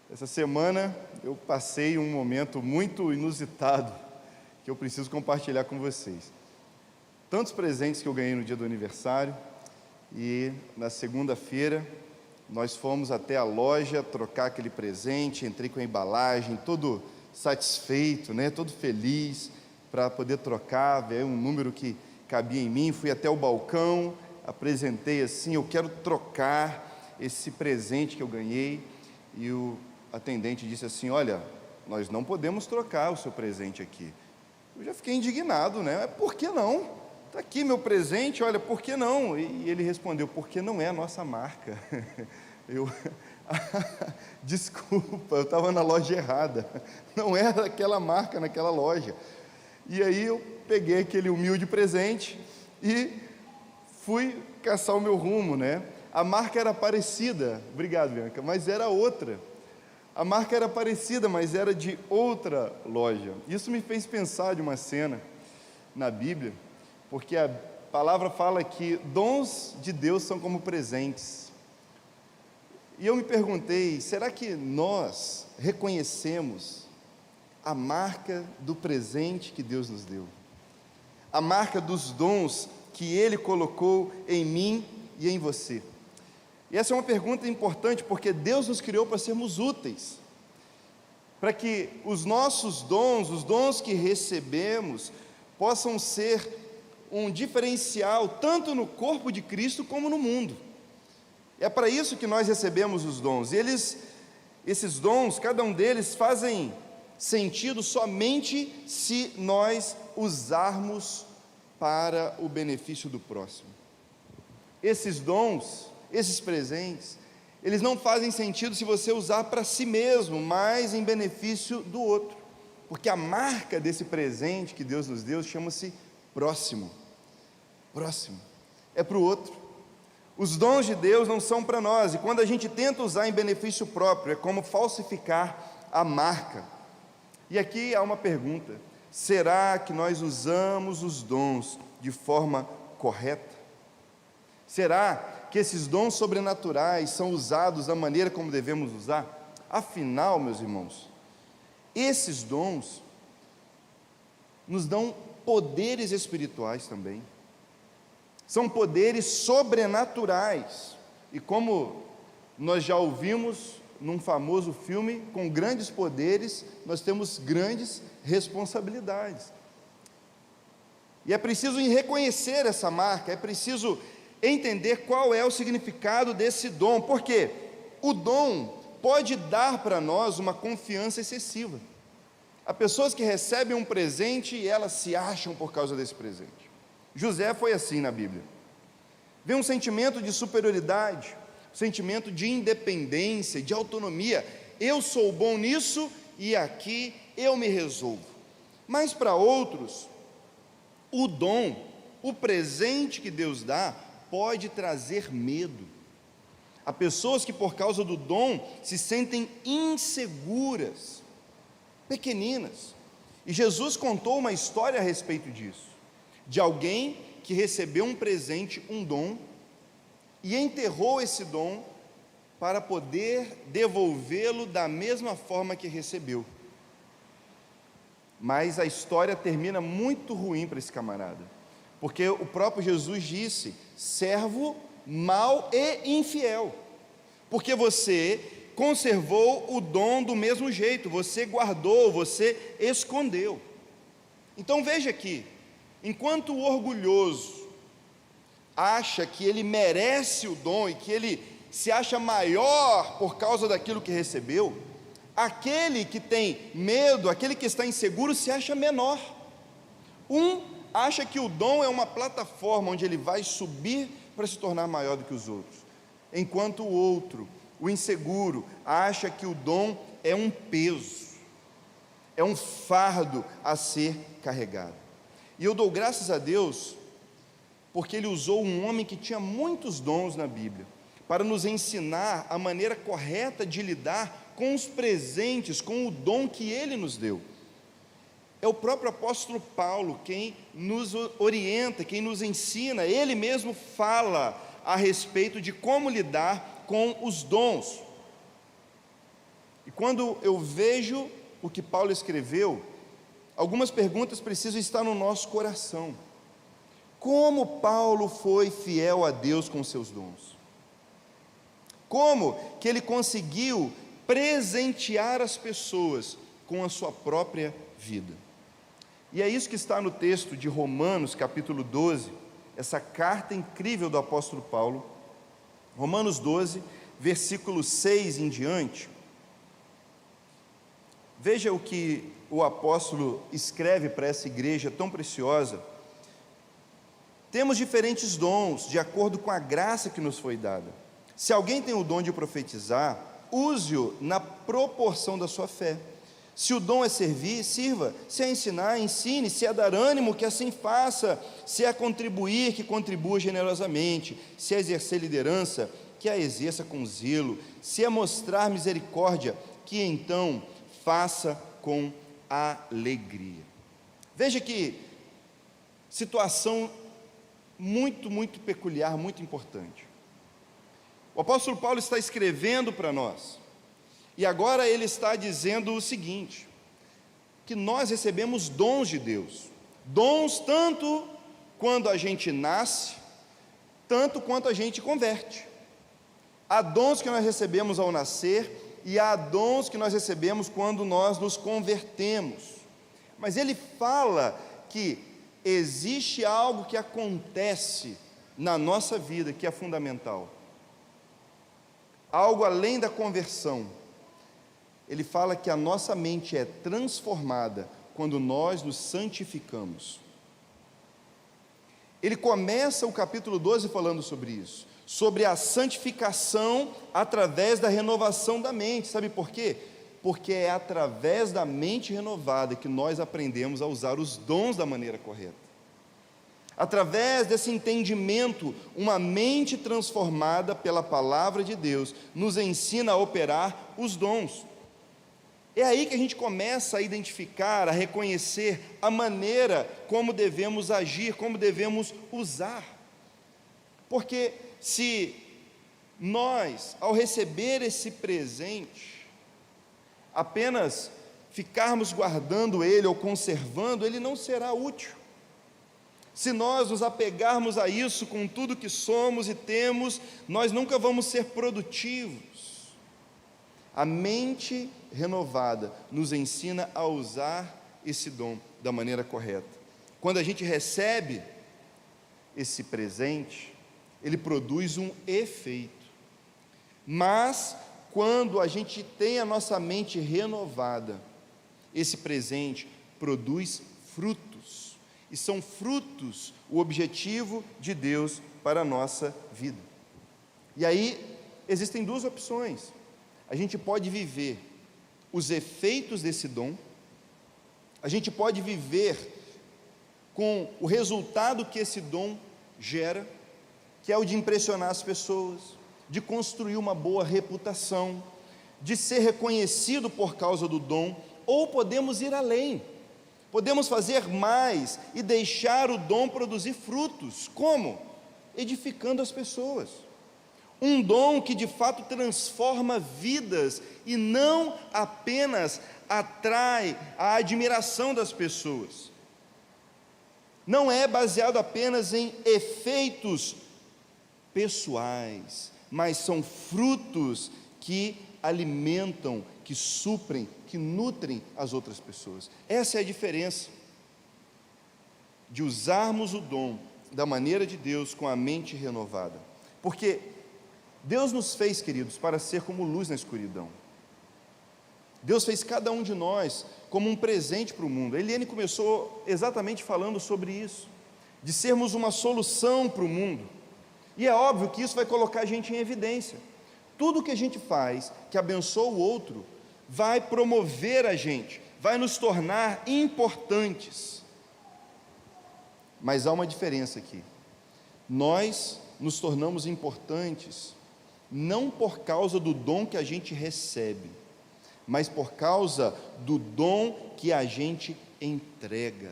Essa semana eu passei um momento muito inusitado que eu preciso compartilhar com vocês. Tantos presentes que eu ganhei no dia do aniversário e na segunda-feira nós fomos até a loja trocar aquele presente, entrei com a embalagem, todo satisfeito, todo feliz para poder trocar, ver um número que cabia em mim, fui até o balcão, apresentei assim, eu quero trocar esse presente que eu ganhei, e o atendente disse assim, olha, nós não podemos trocar o seu presente aqui. Eu já fiquei indignado, por que não? Está aqui meu presente, olha, por que não? E ele respondeu, porque não é a nossa marca. Desculpa, eu estava na loja errada, não era aquela marca naquela loja. E aí eu peguei aquele humilde presente e fui caçar o meu rumo, A marca era parecida, obrigado, Bianca, mas era outra. A marca era parecida, mas era de outra loja. Isso me fez pensar de uma cena na Bíblia, porque a palavra fala que dons de Deus são como presentes. E eu me perguntei, será que nós reconhecemos a marca do presente que Deus nos deu? A marca dos dons que Ele colocou em mim e em você? E essa é uma pergunta importante, porque Deus nos criou para sermos úteis, para que os nossos dons, os dons que recebemos, possam ser um diferencial, tanto no corpo de Cristo como no mundo. É para isso que nós recebemos os dons, e esses dons, cada um deles fazem sentido somente se nós usarmos para o benefício do próximo. Esses dons, esses presentes, eles não fazem sentido se você usar para si mesmo, mas em benefício do outro, porque a marca desse presente que Deus nos deu chama-se próximo. Próximo, é para o outro. Os dons de Deus não são para nós, e quando a gente tenta usar em benefício próprio, é como falsificar a marca. E aqui há uma pergunta: será que nós usamos os dons de forma correta? Será que esses dons sobrenaturais são usados da maneira como devemos usar? Afinal, meus irmãos, esses dons nos dão poderes espirituais também, são poderes sobrenaturais, e como nós já ouvimos num famoso filme, com grandes poderes nós temos grandes responsabilidades, e é preciso reconhecer essa marca, é preciso entender qual é o significado desse dom, porque o dom pode dar para nós uma confiança excessiva. Há pessoas que recebem um presente e elas se acham por causa desse presente. José foi assim na Bíblia. Vem um sentimento de superioridade, um sentimento de independência, de autonomia. Eu sou bom nisso e aqui eu me resolvo. Mas para outros, o dom, o presente que Deus dá, pode trazer medo. Há pessoas que por causa do dom se sentem inseguras, pequeninas. E Jesus contou uma história a respeito disso, de alguém que recebeu um presente, um dom, e enterrou esse dom para poder devolvê-lo da mesma forma que recebeu. Mas a história termina muito ruim para esse camarada, porque o próprio Jesus disse: servo mau e infiel, porque você conservou o dom do mesmo jeito, você guardou, você escondeu. Então veja aqui, enquanto o orgulhoso acha que ele merece o dom e que ele se acha maior por causa daquilo que recebeu, aquele que tem medo, aquele que está inseguro, se acha menor. Acha que o dom é uma plataforma onde ele vai subir para se tornar maior do que os outros, enquanto o outro, o inseguro, acha que o dom é um peso, é um fardo a ser carregado. E eu dou graças a Deus, porque Ele usou um homem que tinha muitos dons na Bíblia, para nos ensinar a maneira correta de lidar com os presentes, com o dom que Ele nos deu. É o próprio apóstolo Paulo quem nos orienta, quem nos ensina. Ele mesmo fala a respeito de como lidar com os dons. E quando eu vejo o que Paulo escreveu, algumas perguntas precisam estar no nosso coração. Como Paulo foi fiel a Deus com seus dons? Como que ele conseguiu presentear as pessoas com a sua própria vida? E é isso que está no texto de Romanos, capítulo 12, essa carta incrível do apóstolo Paulo. Romanos 12, versículo 6 em diante. Veja o que o apóstolo escreve para essa igreja tão preciosa. Temos diferentes dons, de acordo com a graça que nos foi dada. Se alguém tem o dom de profetizar, use-o na proporção da sua fé. Se o dom é servir, sirva. Se é ensinar, ensine. Se é dar ânimo, que assim faça. Se é contribuir, que contribua generosamente. Se é exercer liderança, que a exerça com zelo. Se é mostrar misericórdia, que então faça com alegria. Veja que situação muito peculiar, muito importante. O apóstolo Paulo está escrevendo para nós, e agora ele está dizendo o seguinte, que nós recebemos dons de Deus, dons tanto quando a gente nasce, tanto quanto a gente converte. Há dons que nós recebemos ao nascer, e há dons que nós recebemos quando nós nos convertemos. Mas ele fala que existe algo que acontece na nossa vida que é fundamental, algo além da conversão. Ele fala que a nossa mente é transformada quando nós nos santificamos. Ele começa o capítulo 12 falando sobre isso, sobre a santificação através da renovação da mente. Sabe por quê? Porque é através da mente renovada que nós aprendemos a usar os dons da maneira correta. Através desse entendimento, uma mente transformada pela palavra de Deus nos ensina a operar os dons. É aí que a gente começa a identificar, a reconhecer a maneira como devemos agir, como devemos usar. Porque se nós, ao receber esse presente, apenas ficarmos guardando ele ou conservando, ele não será útil. Se nós nos apegarmos a isso com tudo que somos e temos, nós nunca vamos ser produtivos. A mente renovada nos ensina a usar esse dom da maneira correta. Quando a gente recebe esse presente, ele produz um efeito. Mas quando a gente tem a nossa mente renovada, esse presente produz frutos, e são frutos o objetivo de Deus para a nossa vida. E aí existem duas opções. A gente pode viver os efeitos desse dom, a gente pode viver com o resultado que esse dom gera, que é o de impressionar as pessoas, de construir uma boa reputação, de ser reconhecido por causa do dom, ou podemos ir além, podemos fazer mais e deixar o dom produzir frutos. Como? Edificando as pessoas. Um dom que de fato transforma vidas e não apenas atrai a admiração das pessoas. Não é baseado apenas em efeitos pessoais, mas são frutos que alimentam, que suprem, que nutrem as outras pessoas. Essa é a diferença de usarmos o dom da maneira de Deus com a mente renovada. Porque Deus nos fez, queridos, para ser como luz na escuridão. Deus fez cada um de nós como um presente para o mundo. A Eliane começou exatamente falando sobre isso, de sermos uma solução para o mundo. E é óbvio que isso vai colocar a gente em evidência. Tudo que a gente faz, que abençoa o outro, vai promover a gente, vai nos tornar importantes. Mas há uma diferença aqui. Nós nos tornamos importantes não por causa do dom que a gente recebe, mas por causa do dom que a gente entrega.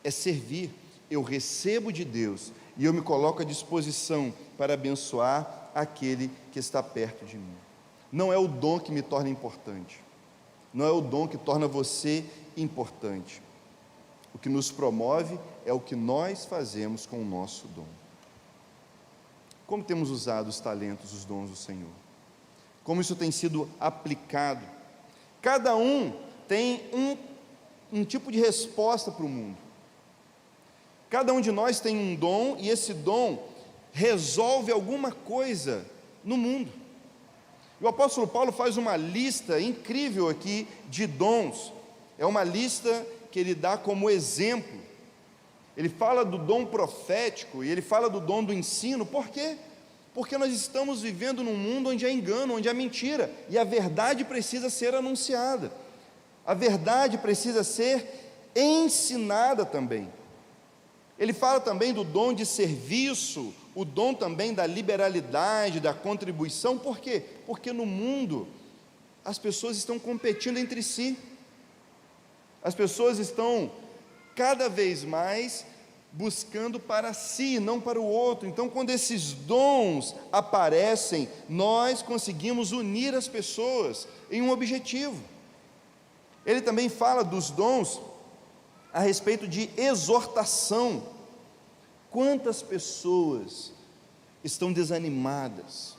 É servir. Eu recebo de Deus e eu me coloco à disposição para abençoar aquele que está perto de mim. Não é o dom que me torna importante. Não é o dom que torna você importante. O que nos promove é o que nós fazemos com o nosso dom. Como temos usado os talentos, os dons do Senhor? Como isso tem sido aplicado? Cada um tem um tipo de resposta para o mundo. Cada um de nós tem um dom, e esse dom resolve alguma coisa no mundo. E o apóstolo Paulo faz uma lista incrível aqui de dons. É uma lista que ele dá como exemplo. Ele fala do dom profético e ele fala do dom do ensino. Por quê? Porque nós estamos vivendo num mundo onde há engano, onde há mentira, e a verdade precisa ser anunciada. A verdade precisa ser ensinada também. Ele fala também do dom de serviço, o dom também da liberalidade, da contribuição. Por quê? Porque no mundo as pessoas estão competindo entre si. As pessoas estão cada vez mais buscando para si, não para o outro. Então, quando esses dons aparecem, nós conseguimos unir as pessoas em um objetivo. Ele também fala dos dons a respeito de exortação. Quantas pessoas estão desanimadas?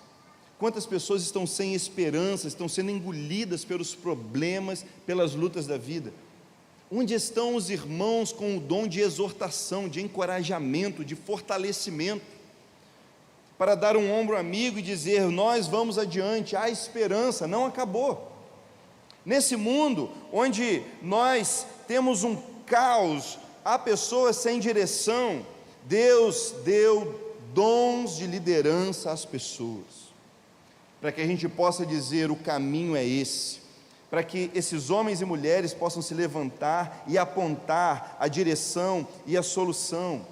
Quantas pessoas estão sem esperança, estão sendo engolidas pelos problemas, pelas lutas da vida? Onde estão os irmãos com o dom de exortação, de encorajamento, de fortalecimento, para dar um ombro amigo e dizer: nós vamos adiante, há esperança, não acabou. Nesse mundo onde nós temos um caos, há pessoas sem direção, Deus deu dons de liderança às pessoas, para que a gente possa dizer: o caminho é esse, para que esses homens e mulheres possam se levantar e apontar a direção e a solução.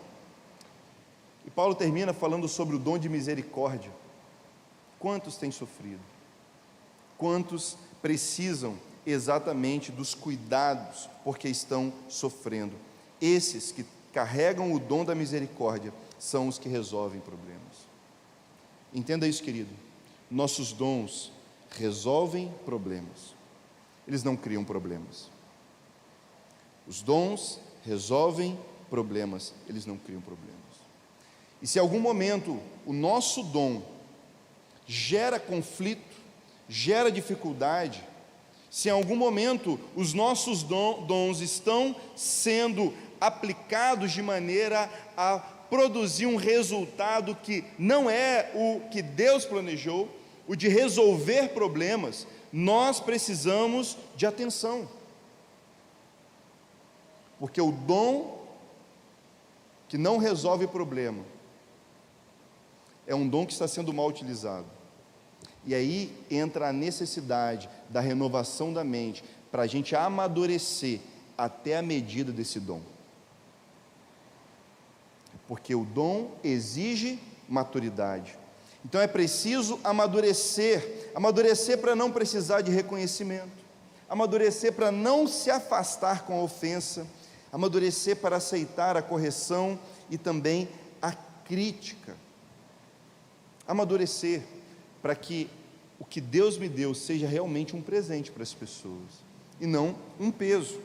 E Paulo termina falando sobre o dom de misericórdia. Quantos têm sofrido? Quantos precisam exatamente dos cuidados porque estão sofrendo? Esses que carregam o dom da misericórdia são os que resolvem problemas. Entenda isso, querido. Nossos dons resolvem problemas. Eles não criam problemas. Os dons resolvem problemas, eles não criam problemas. E se em algum momento o nosso dom gera conflito, gera dificuldade, se em algum momento os nossos dons estão sendo aplicados de maneira a produzir um resultado que não é o que Deus planejou, o de resolver problemas, nós precisamos de atenção, porque o dom que não resolve problema é um dom que está sendo mal utilizado. E aí entra a necessidade da renovação da mente, para a gente amadurecer até a medida desse dom, porque o dom exige maturidade. Então é preciso amadurecer para não precisar de reconhecimento, amadurecer para não se afastar com a ofensa, amadurecer para aceitar a correção e também a crítica, amadurecer para que o que Deus me deu seja realmente um presente para as pessoas e não um peso.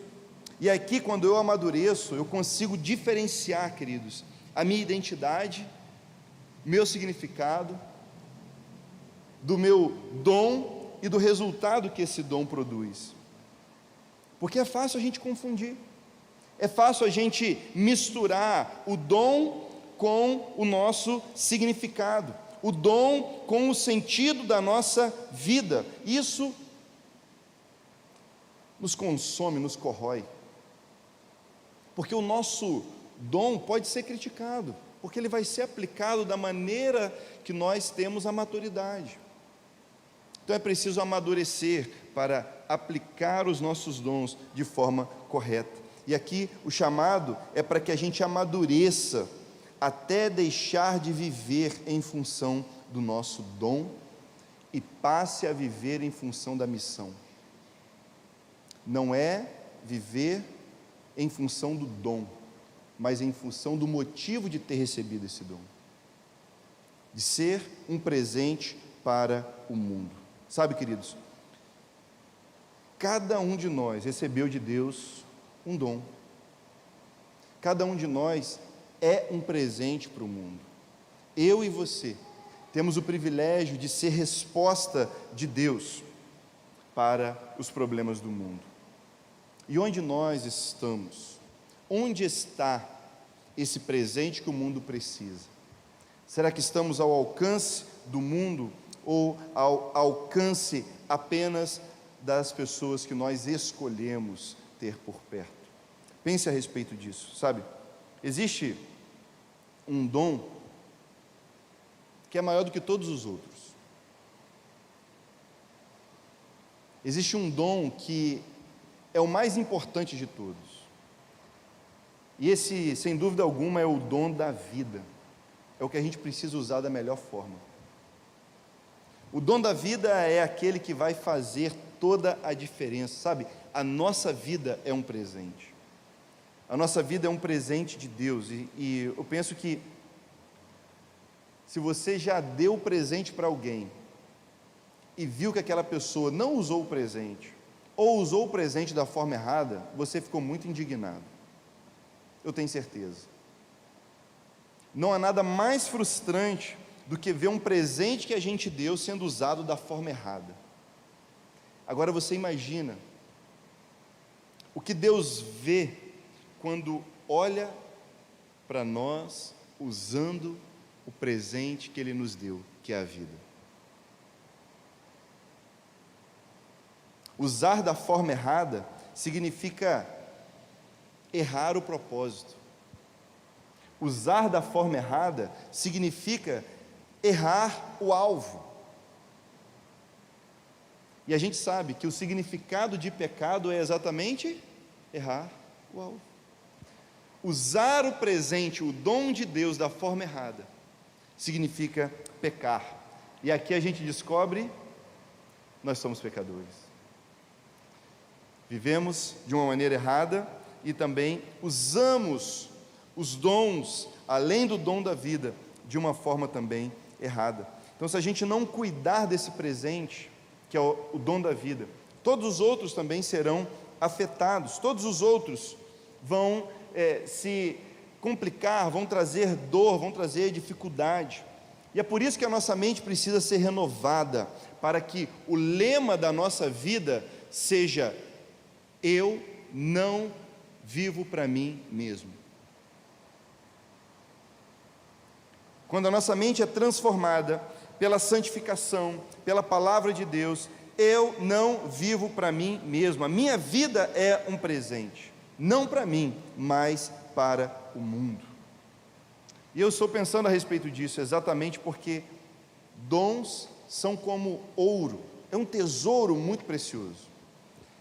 E aqui, quando eu amadureço, eu consigo diferenciar, queridos, a minha identidade, meu significado, do meu dom e do resultado que esse dom produz. Porque é fácil a gente confundir, é fácil a gente misturar o dom com o nosso significado, o dom com o sentido da nossa vida. Isso nos consome, nos corrói, porque o nosso dom pode ser criticado, porque ele vai ser aplicado da maneira que nós temos a maturidade. Então é preciso amadurecer para aplicar os nossos dons de forma correta. E aqui o chamado é para que a gente amadureça até deixar de viver em função do nosso dom e passe a viver em função da missão. Não é viver em função do dom, mas em função do motivo de ter recebido esse dom, de ser um presente para o mundo. Sabe, queridos, cada um de nós recebeu de Deus um dom. Cada um de nós é um presente para o mundo. Eu e você temos o privilégio de ser resposta de Deus para os problemas do mundo. E onde nós estamos? Onde está esse presente que o mundo precisa? Será que estamos ao alcance do mundo ou ao alcance apenas das pessoas que nós escolhemos ter por perto? Pense a respeito disso, sabe? Existe um dom que é maior do que todos os outros. Existe um dom que é o mais importante de todos. E esse, sem dúvida alguma, é o dom da vida. É o que a gente precisa usar da melhor forma. O dom da vida é aquele que vai fazer toda a diferença, sabe? A nossa vida é um presente. A nossa vida é um presente de Deus. E eu penso que se você já deu o presente para alguém e viu que aquela pessoa não usou o presente, ou usou o presente da forma errada, você ficou muito indignado. Eu tenho certeza. Não há nada mais frustrante do que ver um presente que a gente deu sendo usado da forma errada. Agora você imagina o que Deus vê quando olha para nós usando o presente que Ele nos deu, que é a vida. Usar da forma errada significa errar o propósito. Usar da forma errada significa errar o alvo. E a gente sabe que o significado de pecado é exatamente errar o alvo. Usar o presente, o dom de Deus da forma errada, significa pecar. E aqui a gente descobre, nós somos pecadores. Vivemos de uma maneira errada e também usamos os dons, além do dom da vida, de uma forma também errada. Então, se a gente não cuidar desse presente, que é o dom da vida, todos os outros também serão afetados, todos os outros vão se complicar, vão trazer dor, vão trazer dificuldade. E é por isso que a nossa mente precisa ser renovada, para que o lema da nossa vida seja: eu não vivo para mim mesmo. Quando a nossa mente é transformada pela santificação, pela palavra de Deus, eu não vivo para mim mesmo. A minha vida é um presente, não para mim, mas para o mundo. E eu estou pensando a respeito disso exatamente porque dons são como ouro, é um tesouro muito precioso.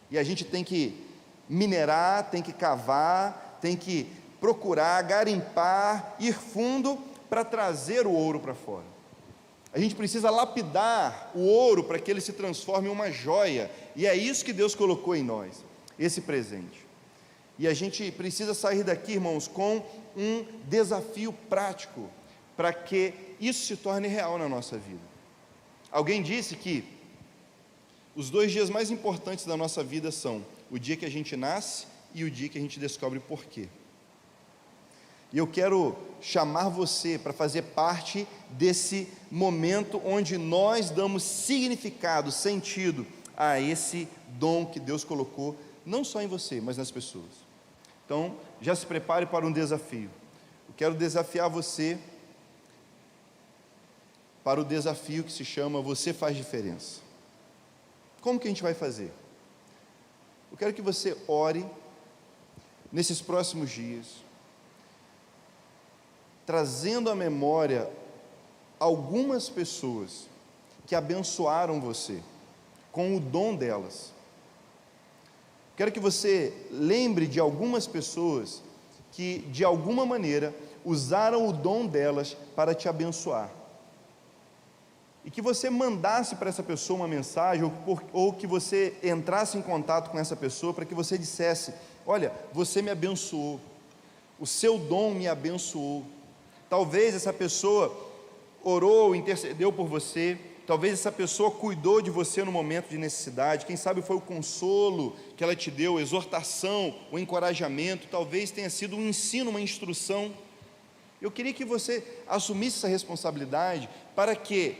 E a gente tem que minerar, tem que cavar, tem que procurar, garimpar, ir fundo para trazer o ouro para fora. A gente precisa lapidar o ouro para que ele se transforme em uma joia. E é isso que Deus colocou em nós, esse presente. E a gente precisa sair daqui, irmãos, com um desafio prático para que isso se torne real na nossa vida. Alguém disse que os 2 dias mais importantes da nossa vida são o dia que a gente nasce e o dia que a gente descobre por quê. E eu quero chamar você para fazer parte desse momento onde nós damos significado, sentido a esse dom que Deus colocou, não só em você, mas nas pessoas. Então, já se prepare para um desafio. Eu quero desafiar você para o desafio que se chama Você Faz Diferença. Como que a gente vai fazer? Eu quero que você ore nesses próximos dias, trazendo à memória algumas pessoas que abençoaram você com o dom delas. Quero que você lembre de algumas pessoas que, de alguma maneira, usaram o dom delas para te abençoar. E que você mandasse para essa pessoa uma mensagem, ou que você entrasse em contato com essa pessoa, para que você dissesse: olha, você me abençoou, o seu dom me abençoou. Talvez essa pessoa orou, intercedeu por você, talvez essa pessoa cuidou de você no momento de necessidade, quem sabe foi o consolo que ela te deu, a exortação, o encorajamento, talvez tenha sido um ensino, uma instrução. Eu queria que você assumisse essa responsabilidade para que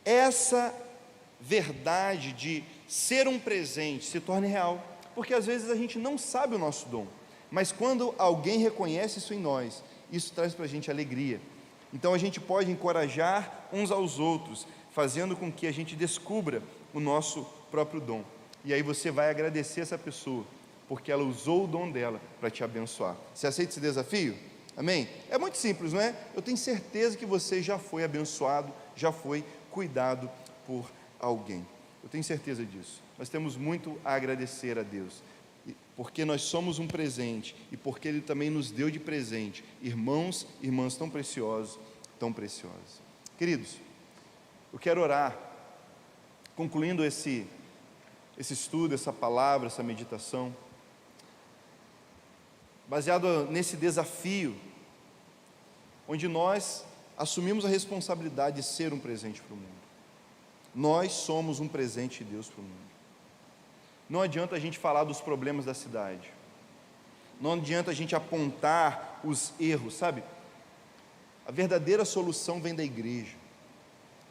essa verdade de ser um presente se torne real, porque às vezes a gente não sabe o nosso dom, mas quando alguém reconhece isso em nós, isso traz para a gente alegria. Então a gente pode encorajar uns aos outros, fazendo com que a gente descubra o nosso próprio dom. E aí você vai agradecer essa pessoa, porque ela usou o dom dela para te abençoar. Você aceita esse desafio? Amém? É muito simples, não é? Eu tenho certeza que você já foi abençoado, já foi cuidado por alguém. Eu tenho certeza disso. Nós temos muito a agradecer a Deus, porque nós somos um presente e porque Ele também nos deu de presente irmãos e irmãs tão preciosos, tão preciosas. Queridos, eu quero orar, concluindo esse estudo, essa palavra, essa meditação, baseado nesse desafio, onde nós assumimos a responsabilidade de ser um presente para o mundo. Nós somos um presente de Deus para o mundo. Não adianta a gente falar dos problemas da cidade, não adianta a gente apontar os erros, sabe? A verdadeira solução vem da igreja,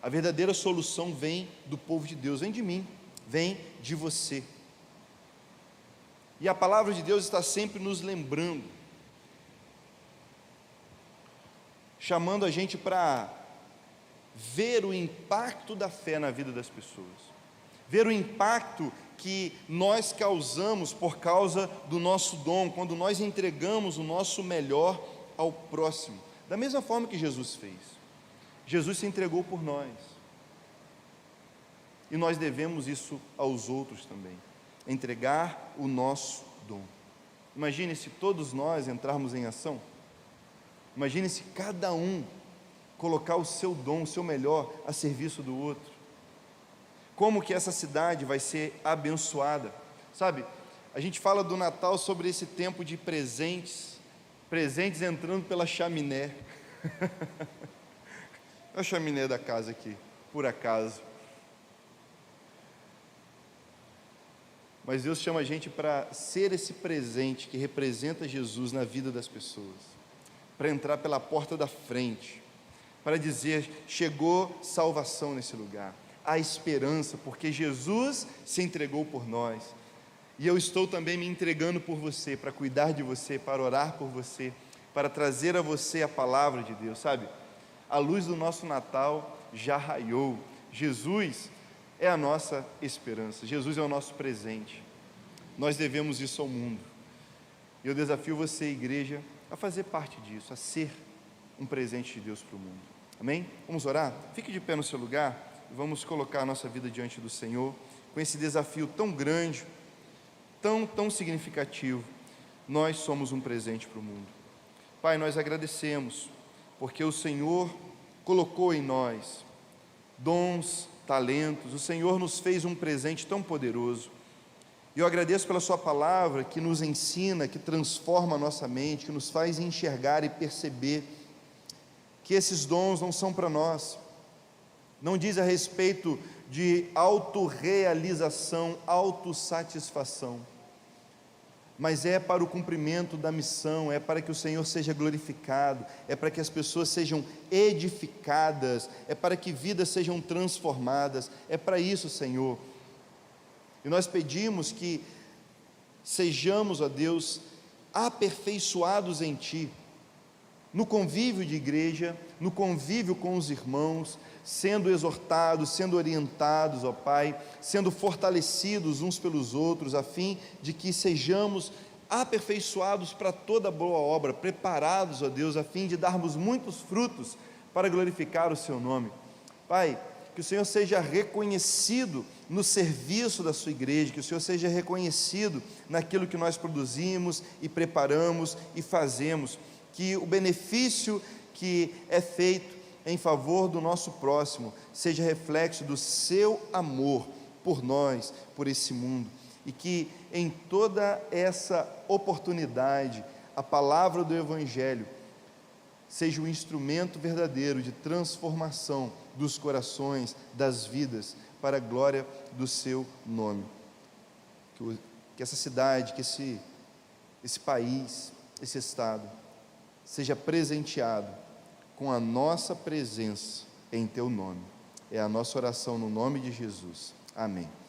a verdadeira solução vem do povo de Deus, vem de mim, vem de você. E a palavra de Deus está sempre nos lembrando, chamando a gente para ver o impacto da fé na vida das pessoas, ver o impacto que nós causamos por causa do nosso dom, quando nós entregamos o nosso melhor ao próximo, da mesma forma que Jesus fez. Jesus se entregou por nós, e nós devemos isso aos outros também, entregar o nosso dom. Imagine se todos nós entrarmos em ação, imagine se cada um colocar o seu dom, o seu melhor a serviço do outro. Como que essa cidade vai ser abençoada? Sabe, a gente fala do Natal sobre esse tempo de presentes entrando pela chaminé. É a chaminé da casa aqui, por acaso. Mas Deus chama a gente para ser esse presente que representa Jesus na vida das pessoas, para entrar pela porta da frente, para dizer: chegou salvação nesse lugar, há esperança, porque Jesus se entregou por nós, e eu estou também me entregando por você, para cuidar de você, para orar por você, para trazer a você a palavra de Deus, sabe? A luz do nosso Natal já raiou, Jesus é a nossa esperança, Jesus é o nosso presente, nós devemos isso ao mundo, e eu desafio você, igreja, a fazer parte disso, a ser um presente de Deus para o mundo, amém? Vamos orar? Fique de pé no seu lugar, e vamos colocar a nossa vida diante do Senhor, com esse desafio tão grande, tão significativo. Nós somos um presente para o mundo. Pai, nós agradecemos, porque o Senhor colocou em nós dons, talentos, o Senhor nos fez um presente tão poderoso, e eu agradeço pela sua palavra, que nos ensina, que transforma a nossa mente, que nos faz enxergar e perceber que esses dons não são para nós, não diz a respeito de autorrealização, autossatisfação, mas é para o cumprimento da missão, é para que o Senhor seja glorificado, é para que as pessoas sejam edificadas, é para que vidas sejam transformadas, é para isso, Senhor. E nós pedimos que sejamos, ó Deus, aperfeiçoados em Ti, no convívio de igreja, no convívio com os irmãos, sendo exortados, sendo orientados, ó Pai, sendo fortalecidos uns pelos outros, a fim de que sejamos aperfeiçoados para toda boa obra, preparados, ó Deus, a fim de darmos muitos frutos para glorificar o Seu nome. Pai, que o Senhor seja reconhecido no serviço da sua igreja, que o Senhor seja reconhecido naquilo que nós produzimos e preparamos e fazemos, que o benefício que é feito em favor do nosso próximo seja reflexo do seu amor por nós, por esse mundo, e que em toda essa oportunidade a palavra do Evangelho seja um instrumento verdadeiro de transformação dos corações, das vidas, para a glória do seu nome. Que essa cidade, que esse país, esse estado, seja presenteado com a nossa presença em teu nome. É a nossa oração no nome de Jesus. Amém.